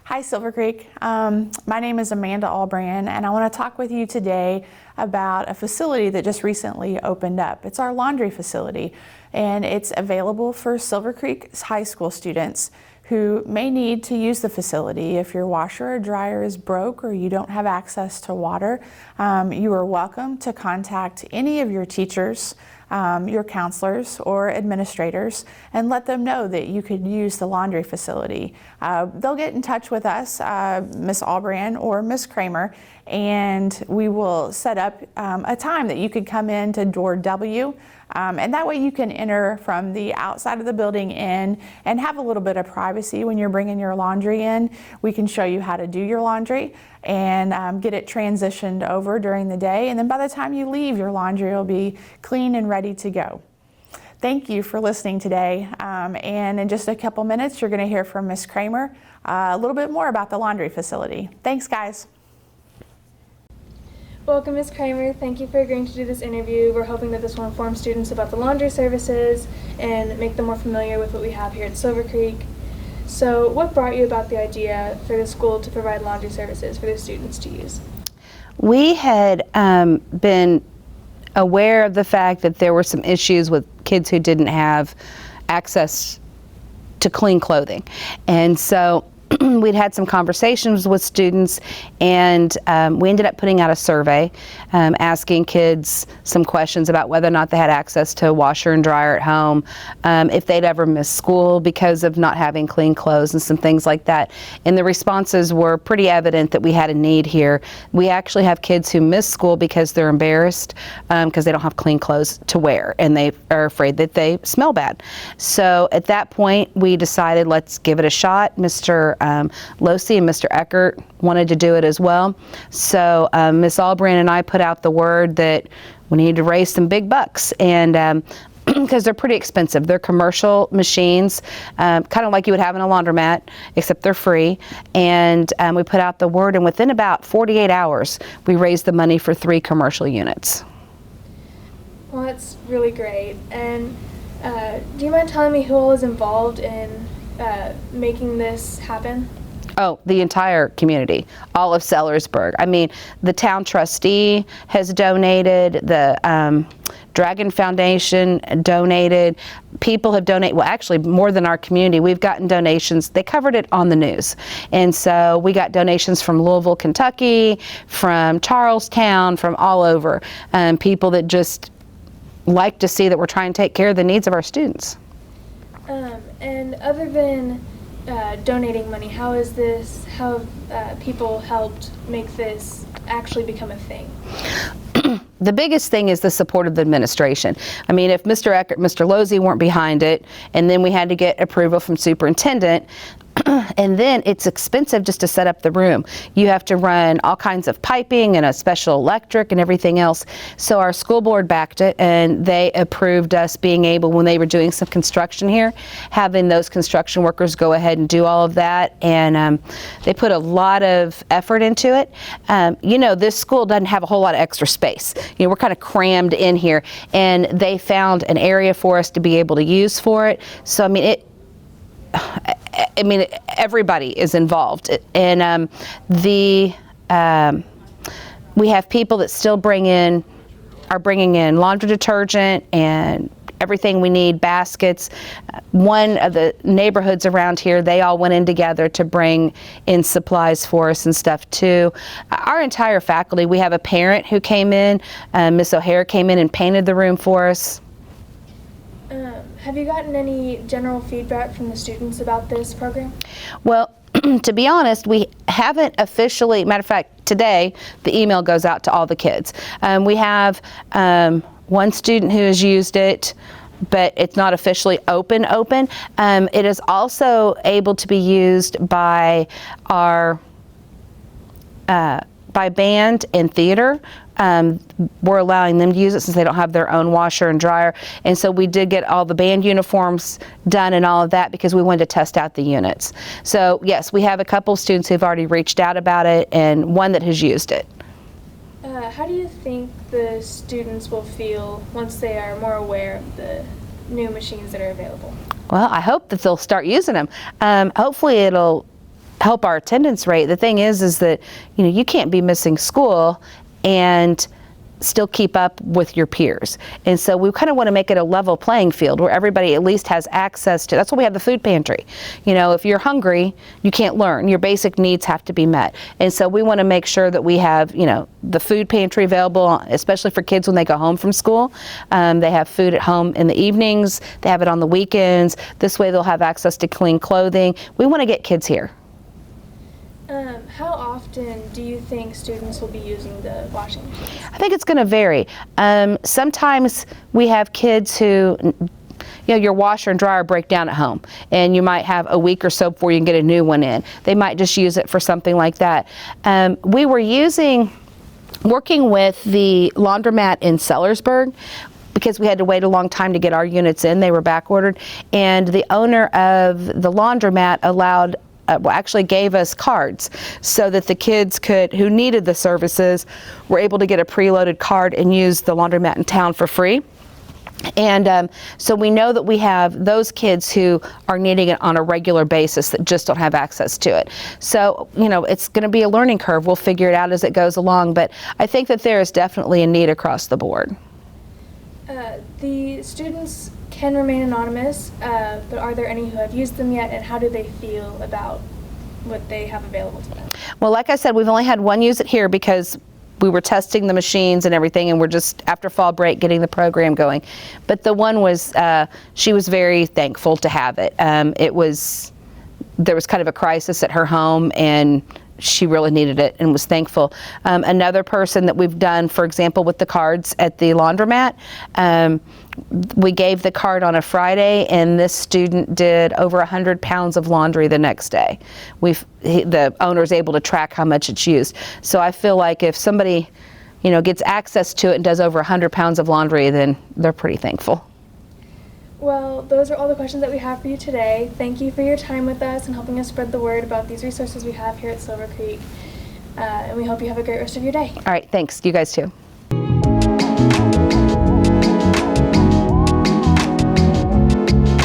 Hi Silver Creek, my name is Amanda Ahlbrand and I want to talk with you today about a facility that just recently opened up. It's our laundry facility and it's available for Silver Creek High School students who may need to use the facility. If your washer or dryer is broke or you don't have access to water, you are welcome to contact any of your teachers, your counselors or administrators, and let them know that you could use the laundry facility. They'll get in touch with us, Miss Ahlbrand or Miss Kramer, and we will set up a time that you could come in to door W, and that way you can enter from the outside of the building in and have a little bit of privacy when you're bringing your laundry in. We can show you how to do your laundry and get it transitioned over during the day, and then by the time you leave, your laundry will be clean and ready to go. Thank you for listening today, and in just a couple minutes you're going to hear from Miss Kramer a little bit more about the laundry facility. Thanks guys. Welcome, Ms. Kramer. Thank you for agreeing to do this interview. We're hoping that this will inform students about the laundry services and make them more familiar with what we have here at Silver Creek. So what brought you about the idea for the school to provide laundry services for the students to use? We had been aware of the fact that there were some issues with kids who didn't have access to clean clothing. And so we'd had some conversations with students, and we ended up putting out a survey asking kids some questions about whether or not they had access to a washer and dryer at home, if they'd ever missed school because of not having clean clothes and some things like that. And the responses were pretty evident that we had a need here. We actually have kids who miss school because they're embarrassed because they don't have clean clothes to wear and they are afraid that they smell bad. So at that point we decided, let's give it a shot. Mr. Losey and Mr. Eckert wanted to do it as well. So Ms. Ahlbrand and I put out the word that we needed to raise some big bucks, and because they're pretty expensive. They're commercial machines, kind of like you would have in a laundromat, except they're free. And we put out the word, and within about 48 hours, we raised the money for 3 commercial units. Well, that's really great. And do you mind telling me who all is involved in making this happen? Oh, the entire community, all of Sellersburg. I mean, the town trustee has donated, the Dragon Foundation donated, people have donated, well actually more than our community. We've gotten donations, they covered it on the news. And so we got donations from Louisville, Kentucky, from Charlestown, from all over, people that just like to see that we're trying to take care of the needs of our students. And other than donating money, how have people helped make this actually become a thing? The biggest thing is the support of the administration. I mean, if Mr. Eckert, Mr. Losey weren't behind it, and then we had to get approval from superintendent, and then it's expensive just to set up the room. You have to run all kinds of piping and a special electric and everything else. So our school board backed it, and they approved us being able, when they were doing some construction here, having those construction workers go ahead and do all of that. And they put a lot of effort into it. You know, this school doesn't have a whole lot of extra space. You know, we're kind of crammed in here, and they found an area for us to be able to use for it. So I mean, everybody is involved, and we have people that still are bringing in laundry detergent and everything we need, baskets. One of the neighborhoods around here, they all went in together to bring in supplies for us and stuff too. Our entire faculty, we have a parent who came in, Miss O'Hare came in and painted the room for us. Have you gotten any general feedback from the students about this program? Well, to be honest, we haven't officially, matter of fact, today the email goes out to all the kids. We have one student who has used it, but it's not officially open. It is also able to be used by our by band and theater. We're allowing them to use it since they don't have their own washer and dryer. And so we did get all the band uniforms done and all of that because we wanted to test out the units. So yes, we have a couple of students who've already reached out about it and one that has used it. How do you think the students will feel once they are more aware of the new machines that are available? Well, I hope that they'll start using them. Hopefully it'll help our attendance rate. The thing is that, you can't be missing school and still keep up with your peers. And so we kind of want to make it a level playing field where everybody at least has access to. That's why we have the food pantry. If you're hungry, you can't learn. Your basic needs have to be met. And so we want to make sure that we have, the food pantry available, especially for kids when they go home from school. They have food at home in the evenings. They have it on the weekends. This way they'll have access to clean clothing. We want to get kids here. How often do you think students will be using the washing machines? I think it's going to vary. Sometimes we have kids who, your washer and dryer break down at home, and you might have a week or so before you can get a new one in. They might just use it for something like that. We were working with the laundromat in Sellersburg, because we had to wait a long time to get our units in. They were back ordered, and the owner of the laundromat actually gave us cards so that the kids who needed the services were able to get a preloaded card and use the laundromat in town for free. And so we know that we have those kids who are needing it on a regular basis that just don't have access to it. So, it's going to be a learning curve. We'll figure it out as it goes along, but I think that there is definitely a need across the board. The students can remain anonymous, but are there any who have used them yet, and how do they feel about what they have available to them? Well, like I said, we've only had one use it here because we were testing the machines and everything, and we're just, after fall break, getting the program going. But the one was, she was very thankful to have it. There was kind of a crisis at her home, and she really needed it and was thankful. Another person that we've done, for example, with the cards at the laundromat, we gave the card on a Friday, and this student did over 100 pounds of laundry the next day. The owner's able to track how much it's used. So I feel like if somebody, gets access to it and does over 100 pounds of laundry, then they're pretty thankful. Well, those are all the questions that we have for you today. Thank you for your time with us and helping us spread the word about these resources we have here at Silver Creek. And we hope you have a great rest of your day. All right, thanks. You guys too.